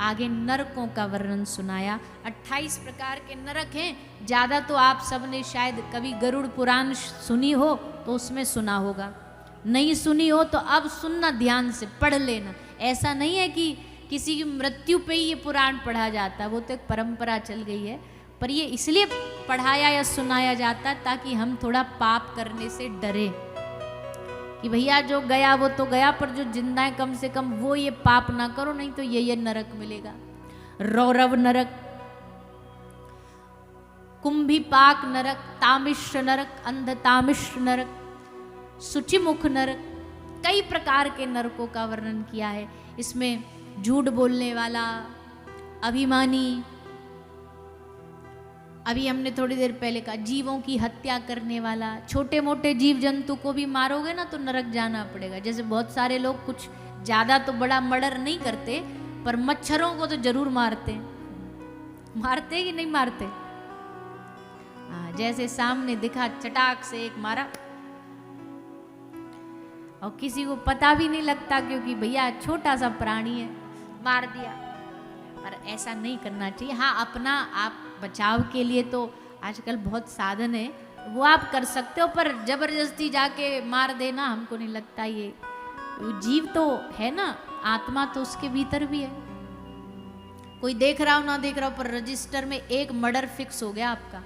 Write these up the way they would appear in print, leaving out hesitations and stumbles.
आगे नरकों का वर्णन सुनाया। 28 प्रकार के नरक हैं। ज़्यादा तो आप सबने शायद कभी गरुड़ पुराण सुनी हो तो उसमें सुना होगा, नहीं सुनी हो तो अब सुनना, ध्यान से पढ़ लेना। ऐसा नहीं है कि किसी की मृत्यु पे ही ये पुराण पढ़ा जाता है, वो तो एक परंपरा चल गई है, पर ये इसलिए पढ़ाया या सुनाया जाता है ताकि हम थोड़ा पाप करने से डरे कि भैया जो गया वो तो गया, पर जो जिंदा है कम से कम वो ये पाप ना करो, नहीं तो ये नरक मिलेगा। रौरव नरक, कुंभीपाक नरक, तामिश्र नरक, अंधतामिश्र नरक, शुचिमुख नरक, कई प्रकार के नरकों का वर्णन किया है। इसमें झूठ बोलने वाला, अभिमानी, अभी हमने थोड़ी देर पहले कहा जीवों की हत्या करने वाला, छोटे मोटे जीव जंतु को भी मारोगे ना तो नरक जाना पड़ेगा। जैसे बहुत सारे लोग कुछ ज़्यादा तो बड़ा मर्डर नहीं करते, पर मच्छरों को तो जरूर मारते कि नहीं मारते? जैसे सामने दिखा, चटाक से एक मारा और किसी को पता भी नहीं लगता क्योंकि भैया छोटा सा प्राणी है, मार दिया। पर ऐसा नहीं करना चाहिए। हाँ, अपना आप बचाव के लिए तो आजकल बहुत साधन है, वो आप कर सकते हो, पर जबरदस्ती जाके मार देना हमको नहीं लगता। ये जीव तो है ना, आत्मा तो उसके भीतर भी है। कोई देख रहा हो ना देख रहा हो, पर रजिस्टर में एक मर्डर फिक्स हो गया आपका।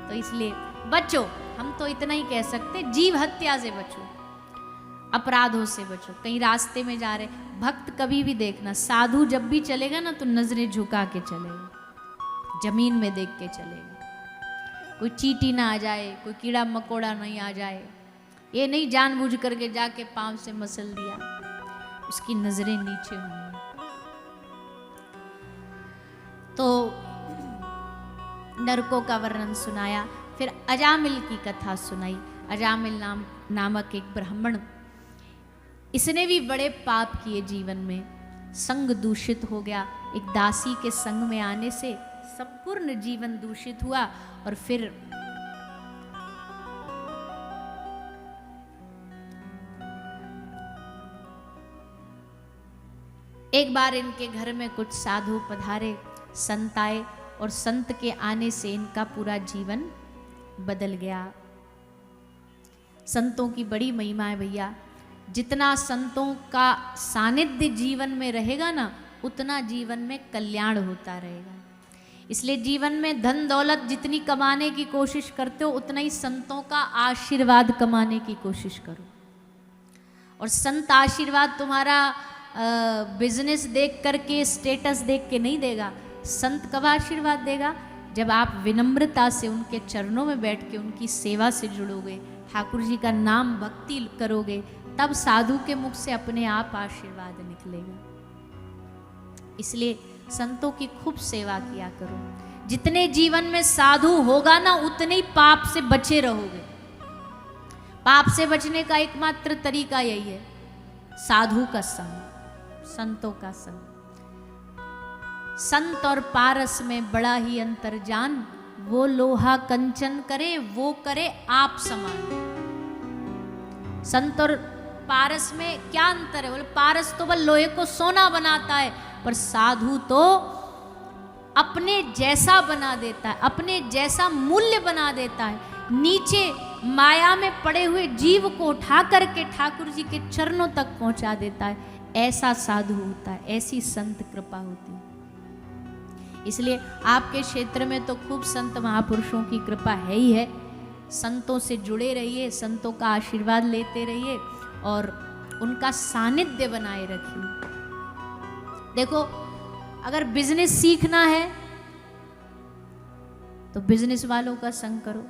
तो इसलिए बचो, हम तो इतना ही कह सकते, जीव हत्या से बचो, अपराधों से बचो। कहीं रास्ते में जा रहे, भक्त कभी भी देखना, साधु जब भी चलेगा ना तो नजरें झुका के चलेगा, जमीन में देख के चलेगा। कोई चींटी ना आ जाए, कोई कीड़ा मकोड़ा नहीं आ जाए, ये नहीं जानबूझ करके जाके पांव से मसल दिया, उसकी नजरें नीचे होंगी। तो नरकों का वर्णन सुनाया। फिर अजामिल की कथा सुनाई। अजामिल नामक एक ब्राह्मण, इसने भी बड़े पाप किए जीवन में, संग दूषित हो गया। एक दासी के संग में आने से संपूर्ण जीवन दूषित हुआ। और फिर एक बार इनके घर में कुछ साधु पधारे, संत आए, और संत के आने से इनका पूरा जीवन बदल गया। संतों की बड़ी महिमा है भैया। जितना संतों का सानिध्य जीवन में रहेगा ना, उतना जीवन में कल्याण होता रहेगा। इसलिए जीवन में धन दौलत जितनी कमाने की कोशिश करते हो, उतना ही संतों का आशीर्वाद कमाने की कोशिश करो। और संत आशीर्वाद तुम्हारा बिजनेस देख करके, स्टेटस देख के नहीं देगा। संत कब आशीर्वाद देगा? जब आप विनम्रता से उनके चरणों में बैठ के उनकी सेवा से जुड़ोगे, ठाकुर जी का नाम भक्ति करोगे, तब साधु के मुख से अपने आप आशीर्वाद निकलेगा। इसलिए संतों की खूब सेवा किया करो। जितने जीवन में साधु होगा ना, उतने ही पाप से बचे रहोगे। पाप से बचने का एकमात्र तरीका यही है, साधु का संग, संतों का संग। संत और पारस में बड़ा ही अंतर जान, वो लोहा कंचन करे, वो करे आप समान। संत और पारस में क्या अंतर है? बोले पारस तो बल लोहे को सोना बनाता है, पर साधु तो अपने जैसा बना देता है, अपने जैसा मूल्य बना देता है। नीचे माया में पड़े हुए जीव को उठा करके ठाकुर जी के चरणों तक पहुंचा देता है। ऐसा साधु होता है, ऐसी संत कृपा होती है। इसलिए आपके क्षेत्र में तो खूब संत महापुरुषों की कृपा है ही है। संतों से जुड़े रहिए, संतों का आशीर्वाद लेते रहिए और उनका सानिध्य बनाए रखिए। देखो, अगर बिजनेस सीखना है तो बिजनेस वालों का संग करो।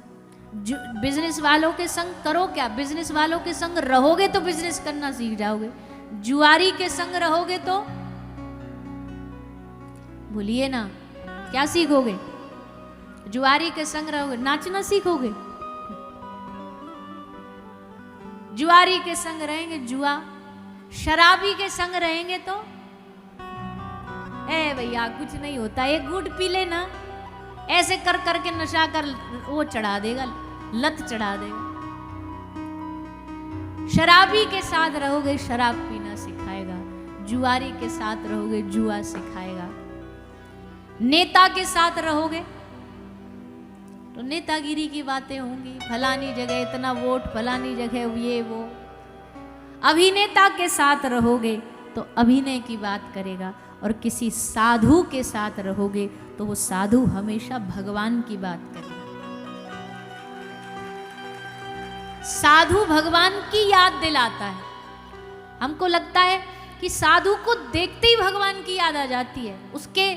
बिजनेस वालों के संग करो क्या? बिजनेस वालों के संग रहोगे तो बिजनेस करना सीख जाओगे। जुआरी के संग रहोगे तो बोलिए ना, क्या सीखोगे? जुआरी के संग रहोगे, नाचना सीखोगे। जुआरी के संग रहेंगे जुआ, शराबी के संग रहेंगे तो भैया कुछ नहीं होता, एक घूंट पी लेना, ऐसे कर करके नशा कर वो चढ़ा देगा, लत चढ़ा देगा। शराबी के साथ रहोगे, शराब पीना सिखाएगा। जुआरी के साथ रहोगे जुआ सिखाएगा, नेता के साथ रहोगे तो नेतागिरी की बातें होंगी, फलानी जगह इतना वोट, फलानी जगह ये वो। अभिनेता के साथ रहोगे तो अभिनय की बात करेगा, और किसी साधु के साथ रहोगे तो वो साधु हमेशा भगवान की बात करेगा। साधु भगवान की याद दिलाता है। हमको लगता है कि साधु को देखते ही भगवान की याद आ जाती है, उसके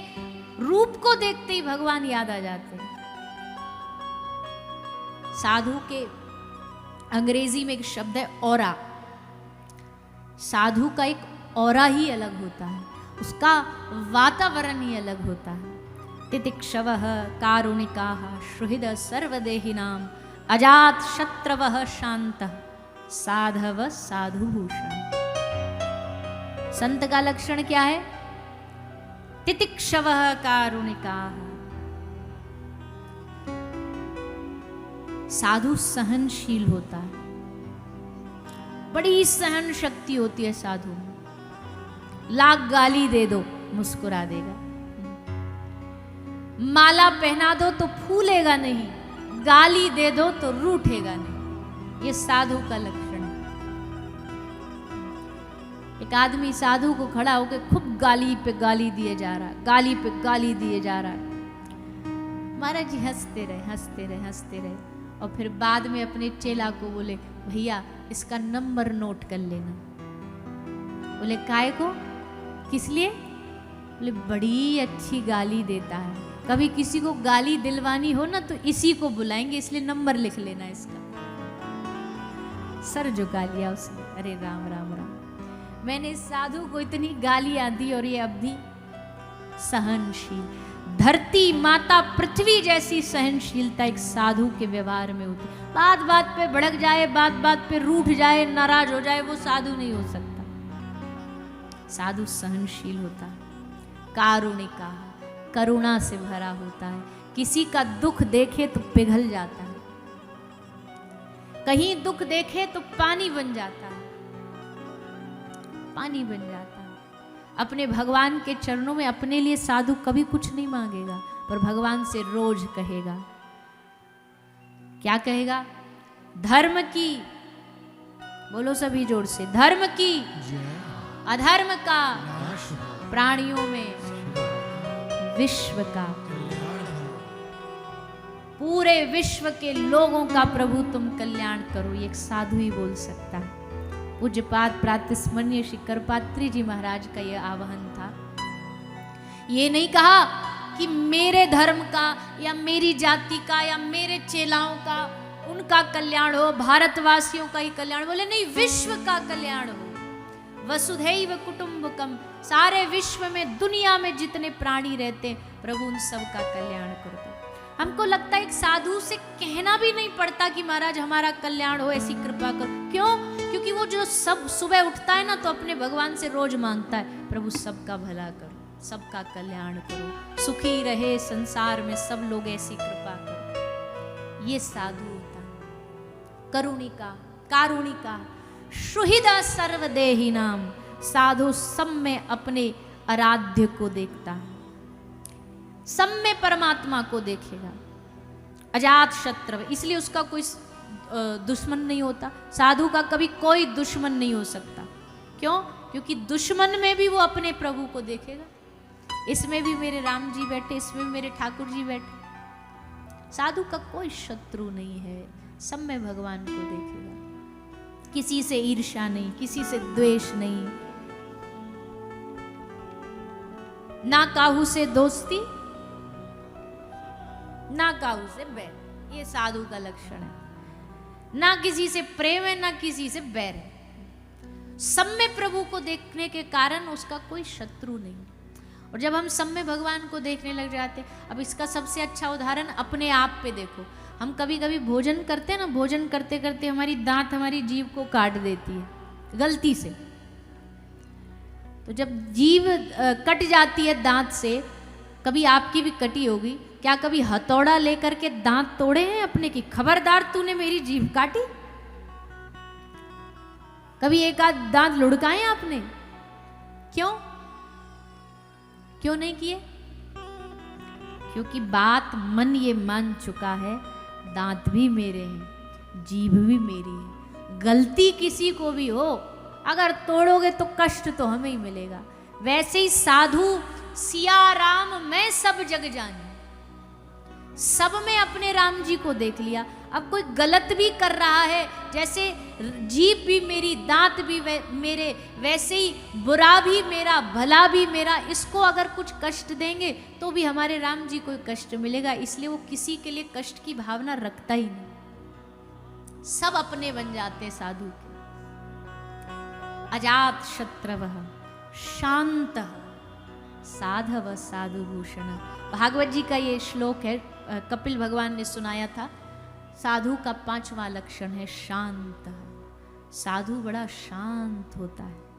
रूप को देखते ही भगवान याद आ जाते हैं। साधु के अंग्रेजी में एक शब्द है ऑरा। साधु का एक ऑरा ही अलग होता है, उसका वातावरण ही अलग होता है। तितिक्षवः कारुणिकाः सुहृद सर्वदेहिनां अजात शत्रवः शांतः साधव साधुभूषण। संत का लक्षण क्या है? तितिक्षवः कारुणिकाः। साधु सहनशील होता है, बड़ी सहन शक्ति होती है साधु में। लाख गाली दे दो मुस्कुरा देगा, माला पहना दो तो फूलेगा नहीं, गाली दे दो तो रूठेगा नहीं। ये साधु का लक्षण है। एक आदमी साधु को खड़ा होकर खूब गाली पे गाली दिए जा रहा है, गाली पे गाली दिए जा रहा है। महाराज जी हंसते रहे हंसते रहे हंसते रहे, और फिर बाद में अपने चेला को बोले, भैया इसका नंबर नोट कर लेना। बोले काय को, किस लिए? बोले बड़ी अच्छी गाली देता है, कभी किसी को गाली दिलवानी हो ना तो इसी को बुलाएंगे, इसलिए नंबर लिख लेना इसका। सर झुका लिया उसने, अरे राम राम राम, मैंने इस साधु को इतनी गालियां दी और ये अब भी सहनशील। धरती माता पृथ्वी जैसी सहनशीलता एक साधु के व्यवहार में होती। बात बात पे भड़क जाए, बात बात पे रूठ जाए, नाराज हो जाए, वो साधु नहीं हो सकता। साधु सहनशील होता है, कारुणिका, करुणा से भरा होता है। किसी का दुख देखे तो पिघल जाता है, कहीं दुख देखे तो पानी बन जाता है, पानी बन जाता है। अपने भगवान के चरणों में अपने लिए साधु कभी कुछ नहीं मांगेगा, पर भगवान से रोज कहेगा। क्या कहेगा? धर्म की, बोलो सभी जोर से, धर्म की अधर्म का प्राणियों में विश्व का, पूरे विश्व के लोगों का प्रभु तुम कल्याण करो। ये एक साधु ही बोल सकता है। पूज्यपाद प्रातस्मरणीय श्री करपात्री जी महाराज का यह आह्वान था। ये नहीं कहा कि मेरे धर्म का या मेरी जाति का या मेरे चेलाओं का उनका कल्याण हो, भारतवासियों का ही कल्याण। बोले नहीं, विश्व का कल्याण हो। वसुधैव कुटुंबकम, सारे विश्व में दुनिया में जितने प्राणी रहते हैं प्रभु उन सब का कल्याण करो। हमको लगता है एक साधु से कहना भी नहीं पड़ता कि महाराज हमारा कल्याण हो, ऐसी कृपा करो। क्यों? क्योंकि वो जो सब सुबह उठता है ना तो अपने भगवान से रोज मांगता है, प्रभु सबका भला करो, सबका कल्याण करो, सुखी रहे संसार में सब लोग, ऐसी कृपा करो। ये साधु होता है। करुणिका, कारुणिका, सुहृदा सर्वदेही नाम। साधु सब में अपने आराध्य को देखता है, सब में परमात्मा को देखेगा। अजात शत्रु, इसलिए उसका कोई दुश्मन नहीं होता। साधु का कभी कोई दुश्मन नहीं हो सकता। क्यों? क्योंकि दुश्मन में भी वो अपने प्रभु को देखेगा। इसमें भी मेरे राम जी बैठे, इसमें भी मेरे ठाकुर जी बैठे। साधु का कोई शत्रु नहीं है, सब में भगवान को देखेगा। किसी से ईर्ष्या नहीं, किसी से द्वेष नहीं, ना काहू से दोस्ती, ना काहू से बैर। ये साधु का लक्षण है। ना किसी से प्रेम है, ना किसी से बैर है। सब में प्रभु को देखने के कारण उसका कोई शत्रु नहीं। और जब हम सब में भगवान को देखने लग जाते, अब इसका सबसे अच्छा उदाहरण अपने आप पे देखो। हम कभी कभी भोजन करते हैं ना, भोजन करते करते हमारी दांत हमारी जीभ को काट देती है गलती से। तो जब जीभ कट जाती है दांत से, कभी आपकी भी कटी होगी, क्या कभी हथौड़ा लेकर के दांत तोड़े हैं अपने की? खबरदार तूने मेरी जीभ काटी। कभी एक आध दांत लुढ़काए आपने? क्यों? क्यों नहीं किए? क्योंकि बात मन ये मान चुका है, दांत भी मेरे हैं, जीभ भी मेरी है। गलती किसी को भी हो, अगर तोड़ोगे तो कष्ट तो हमें ही मिलेगा। वैसे ही साधु सिया राम मैं सब जग जानी, सब में अपने राम जी को देख लिया। अब कोई गलत भी कर रहा है, जैसे जीभ भी मेरी, दांत भी मेरे, वैसे ही बुरा भी मेरा, भला भी मेरा। इसको अगर कुछ कष्ट देंगे तो भी हमारे राम जी को कष्ट मिलेगा, इसलिए वो किसी के लिए कष्ट की भावना रखता ही नहीं। सब अपने बन जाते साधु के। अजात शत्रवः शांत साधव साधुभूषण। भागवत जी का ये श्लोक है, कपिल भगवान ने सुनाया था। साधु का 5वां लक्षण है शांत। साधु बड़ा शांत होता है।